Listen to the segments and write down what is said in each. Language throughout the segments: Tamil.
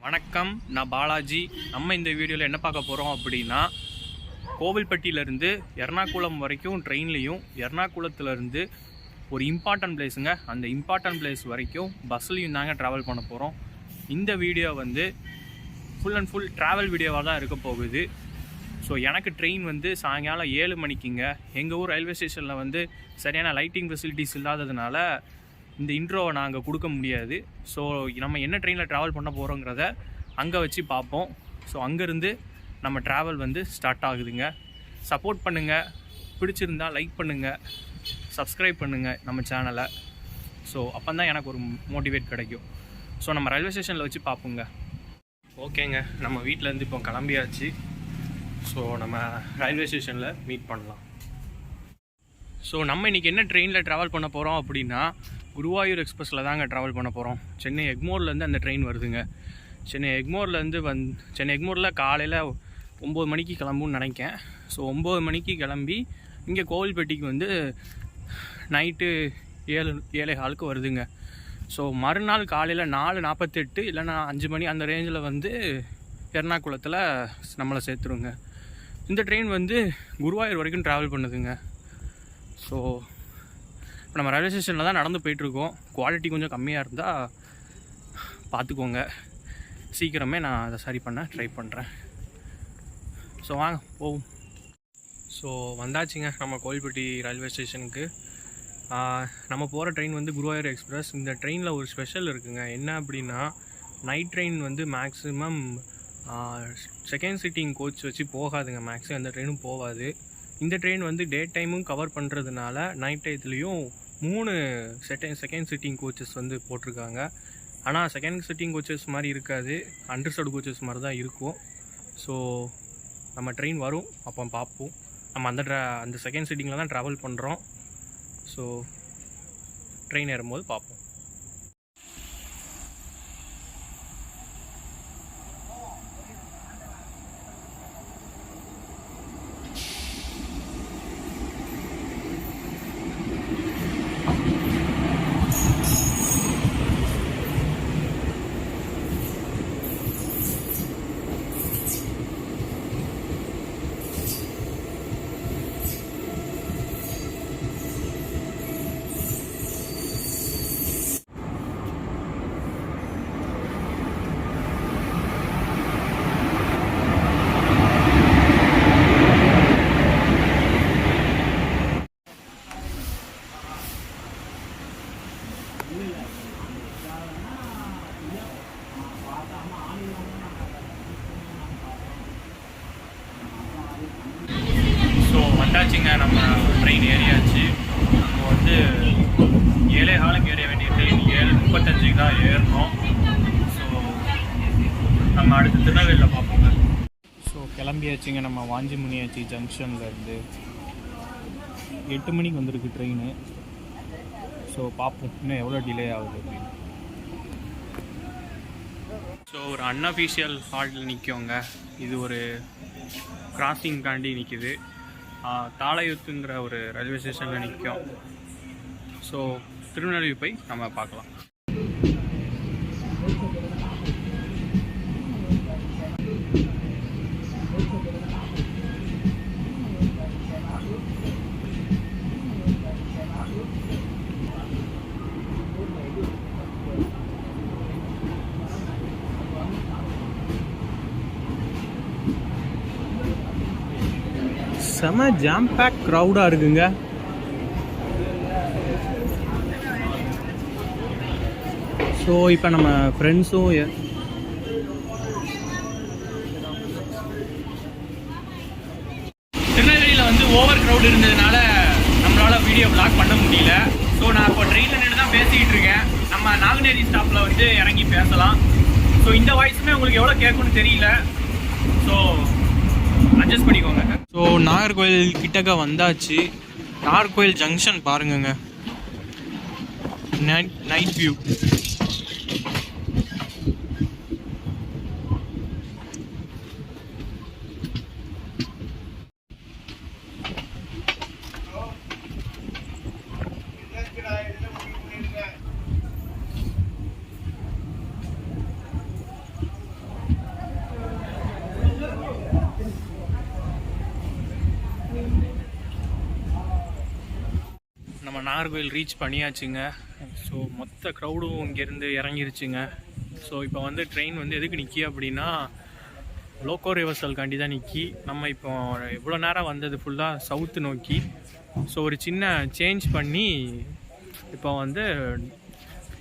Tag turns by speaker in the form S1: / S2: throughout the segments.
S1: வணக்கம், நான் பாலாஜி. நம்ம இந்த வீடியோவில் என்ன பார்க்க போகிறோம் அப்படின்னா, கோவில்பட்டியிலேருந்து எர்ணாகுளம் வரைக்கும் ட்ரெயின்லேயும், எர்ணாகுளத்துலேருந்து ஒரு இம்பார்ட்டன்ட் பிளேஸுங்க, அந்த இம்பார்ட்டன்ட் பிளேஸ் வரைக்கும் பஸ்லேயும் தாங்க ட்ராவல் பண்ண போகிறோம். இந்த வீடியோ வந்து ஃபுல் அண்ட் ஃபுல் ட்ராவல் வீடியோவாக தான் இருக்க போகுது. ஸோ எனக்கு ட்ரெயின் வந்து சாயங்காலம் 7 மணிக்குங்க. எங்கள் ஊர் ரயில்வே ஸ்டேஷனில் வந்து சரியான லைட்டிங் ஃபெசிலிட்டிஸ் இல்லாததுனால இந்த இன்ட்ரோவை நாங்கள் கொடுக்க முடியாது. ஸோ நம்ம என்ன ட்ரெயினில் ட்ராவல் பண்ண போகிறோங்கிறத அங்கே வச்சு பார்ப்போம். ஸோ அங்கேருந்து நம்ம ட்ராவல் வந்து ஸ்டார்ட் ஆகுதுங்க. சப்போர்ட் பண்ணுங்கள், பிடிச்சிருந்தால் லைக் பண்ணுங்கள், சப்ஸ்கிரைப் பண்ணுங்கள் நம்ம சேனலை. ஸோ அப்போ தான் எனக்கு ஒரு மோட்டிவேட் கிடைக்கும். ஸோ நம்ம ரயில்வே ஸ்டேஷனில் வச்சு பார்ப்போங்க. ஓகேங்க, நம்ம வீட்டிலேருந்து இப்போ கிளம்பியாச்சு. ஸோ நம்ம ரயில்வே ஸ்டேஷனில் மீட் பண்ணலாம். ஸோ நம்ம இன்றைக்கி என்ன ட்ரெயினில் ட்ராவல் பண்ண போகிறோம் அப்படின்னா, குருவாயூர் எக்ஸ்பிரஸில் தாங்க ட்ராவல் பண்ண போகிறோம். சென்னை எக்மோர்லேருந்து அந்த ட்ரெயின் வருதுங்க. சென்னை எக்மோரில் காலையில் 9 மணிக்கு கிளம்புன்னு நினைக்கேன். ஸோ 9 மணிக்கு கிளம்பி இங்கே கோவில்பட்டிக்கு வந்து நைட்டு 7:15 வருதுங்க. ஸோ மறுநாள் காலையில் 4:48 இல்லைன்னா 5 மணி அந்த ரேஞ்சில் வந்து எர்ணாகுளத்தில் நம்மளை சேர்த்துருங்க. இந்த ட்ரெயின் வந்து குருவாயூர் வரைக்கும் ட்ராவல் பண்ணுதுங்க. ஸோ இப்போ நம்ம ரயில்வே ஸ்டேஷனில் தான் நடந்து போயிட்டுருக்கோம். குவாலிட்டி கொஞ்சம் கம்மியாக இருந்தால் பார்த்துக்கோங்க. சீக்கிரமே நான் அதை சரி பண்ண ட்ரை பண்ணுறேன். ஸோ வாங்க போவோம். ஸோ வந்தாச்சுங்க நம்ம கோவில்பட்டி ரயில்வே ஸ்டேஷனுக்கு. நம்ம போகிற ட்ரெயின் வந்து குருவாயூர் எக்ஸ்பிரஸ். இந்த ட்ரெயினில் ஒரு ஸ்பெஷல் இருக்குங்க. என்ன அப்படின்னா, நைட் ட்ரெயின் வந்து மேக்ஸிமம் செகண்ட் சிட்டிங் கோச் வச்சு போகாதுங்க. மேக்ஸிமம் அந்த ட்ரெயினும் போகாது. இந்த ட்ரெயின் வந்து டே டைமும் கவர் பண்ணுறதுனால நைட் டயத்துலேயும் 3 செகண்ட் சிட்டிங் கோச்சஸ் வந்து போட்டிருக்காங்க. ஆனால் செகண்ட் சிட்டிங் கோச்சஸ் மாதிரி இருக்காது, அண்டர்ஸ்டட் கோச்சஸ் மாதிரி தான் இருக்கும். ஸோ நம்ம ட்ரெயின் வரும், அப்போ பார்ப்போம். நம்ம அந்த செகண்ட் சிட்டிங்கில் தான் ட்ராவல் பண்ணுறோம். ஸோ ட்ரெயின் ஏறும்போது பார்ப்போம். வந்தாச்சுங்க, நம்ம ட்ரெயின் ஏறியாச்சு. நம்ம வந்து 7:15 ஏற வேண்டிய ட்ரெயின் 7:35 தான் ஏறணும். ஸோ நம்ம அடுத்து திருநெல்வேலியில் பார்ப்போங்க. ஸோ கிளம்பியாச்சுங்க நம்ம வாஞ்சிமுனியாச்சி ஜங்ஷன்லேருந்து. 8 மணிக்கு வந்திருக்கு ட்ரெயின். ஸோ பார்ப்போம் இன்னும் எவ்வளோ டிலே ஆகுது அப்படின்னு. ஸோ ஒரு அன்அஃபிஷியல் ஹால்ட்டில் நிற்கோங்க. இது ஒரு கிராசிங் தாண்டி நிற்கிது. தாளையூத்துங்கிற ஒரு ரயில்வே ஸ்டேஷனில் நிற்கும். ஸோ திருநெல்வேலி போய் நம்ம பார்க்கலாம். செம ஜாம் பேக் க்ரௌடாக இருக்குங்க. ஸோ இப்போ நம்ம ஃப்ரெண்ட்ஸும் திருநெல்வேலியில் வந்து ஓவர் க்ரௌட் இருந்ததுனால நம்மளால் வீடியோ பிளாக் பண்ண முடியல. ஸோ நான் இப்போ ட்ரெயினில் நின்று தான் பேசிக்கிட்டு இருக்கேன். நம்ம நாங்குநேரி ஸ்டாப்பில் வந்து இறங்கி பேசலாம். ஸோ இந்த வாய்ஸுமே உங்களுக்கு எவ்வளோ கேட்கும்னு தெரியல. ஸோ அட்ஜஸ்ட் பண்ணிக்கோங்க. ஸோ நாகர்கோவில் கிட்டக்க வந்தாச்சு. நாகர்கோவில் ஜங்ஷன் பாருங்கங்க, நைட் வியூ. நாகர்கோவில் ரீச் பண்ணியாச்சுங்க. ஸோ மொத்த க்ரௌடும் இங்கேருந்து இறங்கிருச்சுங்க. ஸோ இப்போ வந்து ட்ரெயின் வந்து எதுக்கு நிற்கி அப்படின்னா லோக்கோ ரிவர்சல்காண்டி தான் நிற்கி. நம்ம இப்போ இவ்வளோ நேரம் வந்தது ஃபுல்லாக சவுத்து நோக்கி. ஸோ ஒரு சின்ன சேஞ்ச் பண்ணி இப்போ வந்து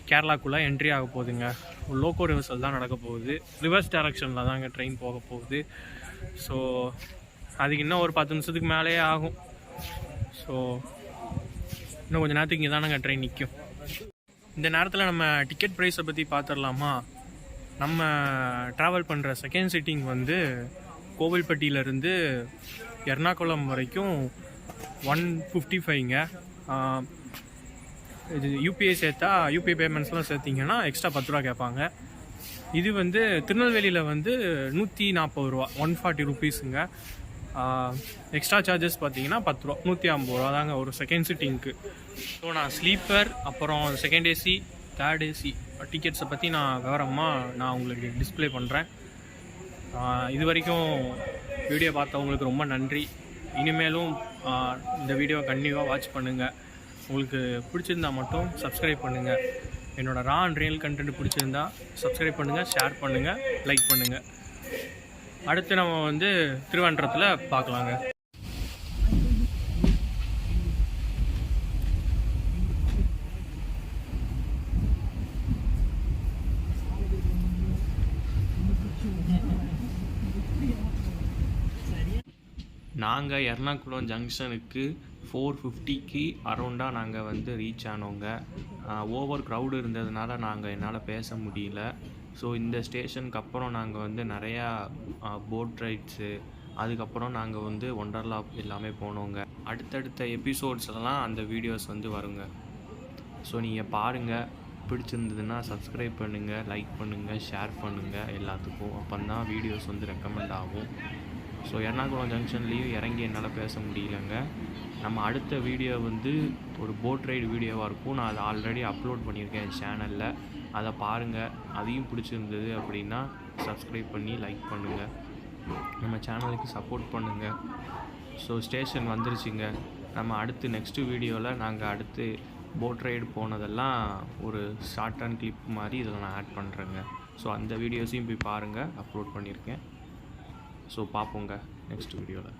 S1: கேரளாக்குள்ளே என்ட்ரி ஆக போகுதுங்க. லோக்கோ ரிவர்சல் தான் நடக்க போகுது. ரிவர்ஸ் டைரக்ஷனில் தாங்க ட்ரெயின் போக போகுது. ஸோ அதுக்கு இன்னும் ஒரு 10 நிமிஷத்துக்கு மேலேயே ஆகும். ஸோ இன்னும் கொஞ்சம் நேரத்துக்கு இங்கே தானங்க ட்ரெயின் நிற்கும். இந்த நேரத்தில் நம்ம டிக்கெட் ப்ரைஸை பற்றி பார்த்துடலாமா? நம்ம ட்ராவல் பண்ணுற செகண்ட் சிட்டிங் வந்து கோவில்பட்டியிலேருந்து எர்ணாகுளம் வரைக்கும் 155ங்க. இது யூபிஐ சேர்த்தா யூபிஐ பேமெண்ட்ஸ்லாம் சேர்த்திங்கன்னா எக்ஸ்ட்ரா 10 ரூபா கேட்பாங்க. இது வந்து திருநெல்வேலியில் வந்து 140 ரூபா, 140 ருபீஸுங்க. எக்ஸ்ட்ரா சார்ஜஸ் பார்த்தீங்கன்னா 10 ரூபா, 150 ரூபா தாங்க ஒரு செகண்ட் சிட்டிங்க்கு. ஸோ நான் ஸ்லீப்பர் அப்புறம் செகண்ட் ஏசி தேர்ட் ஏசி டிக்கெட்ஸை பற்றி நான் விவரமாக உங்களுக்கு டிஸ்பிளே பண்ணுறேன். இது வரைக்கும் வீடியோ பார்த்தவங்களுக்கு ரொம்ப நன்றி. இனிமேலும் இந்த வீடியோ கண்டிப்பாக வாட்ச் பண்ணுங்கள். உங்களுக்கு பிடிச்சிருந்தா மட்டும் சப்ஸ்கிரைப் பண்ணுங்கள். என்னோடய ரா அண்ட் ரியல் கண்டென்ட் பிடிச்சிருந்தா சப்ஸ்கிரைப் பண்ணுங்கள், ஷேர் பண்ணுங்கள், லைக் பண்ணுங்கள். அடுத்து நம்ம வந்து திருவன்றத்தில் பார்க்கலாங்க. நாங்கள் எர்ணாகுளம் ஜங்ஷனுக்கு 4:50க்கு அரௌண்டாக நாங்கள் வந்து ரீச் ஆனோங்க. ஓவர் க்ரௌடு இருந்ததுனால என்னால் பேச முடியல. ஸோ இந்த ஸ்டேஷனுக்கு அப்புறம் நாங்கள் வந்து நிறையா போட் ரைட்ஸு, அதுக்கப்புறம் நாங்கள் வந்து ஒண்டர்லா எல்லாமே போனோங்க. அடுத்தடுத்த எபிசோட்ஸ்லாம் அந்த வீடியோஸ் வந்து வருங்க. ஸோ நீங்கள் பாருங்கள். பிடிச்சிருந்ததுன்னா சப்ஸ்கிரைப் பண்ணுங்கள், லைக் பண்ணுங்கள், ஷேர் பண்ணுங்கள் எல்லாத்துக்கும். அப்போ தான் வீடியோஸ் வந்து ரெக்கமெண்ட் ஆகும். ஸோ எர்ணாகுளம் ஜங்ஷன்லேயும் இறங்கி என்னால் பேச முடியலங்க. நம்ம அடுத்த வீடியோ வந்து ஒரு போட் ரைடு வீடியோவாக இருக்கும். நான் அதை ஆல்ரெடி அப்லோட் பண்ணியிருக்கேன் என் சேனலில். அதை பாருங்கள். அதையும் பிடிச்சிருந்தது அப்படின்னா சப்ஸ்கிரைப் பண்ணி லைக் பண்ணுங்கள், நம்ம சேனலுக்கு சப்போர்ட் பண்ணுங்கள். ஸோ ஸ்டேஷன் வந்துருச்சுங்க. நம்ம அடுத்து நெக்ஸ்ட்டு வீடியோவில் நாங்கள் அடுத்து போட் ரைடு போனதெல்லாம் ஒரு ஷார்ட் அண்ட் கிளிப் மாதிரி இதில் நான் ஆட் பண்ணுறேங்க. ஸோ அந்த வீடியோஸையும் போய் பாருங்கள், அப்லோட் பண்ணியிருக்கேன். ஸோ பார்ப்போங்க நெக்ஸ்ட் வீடியோவில்.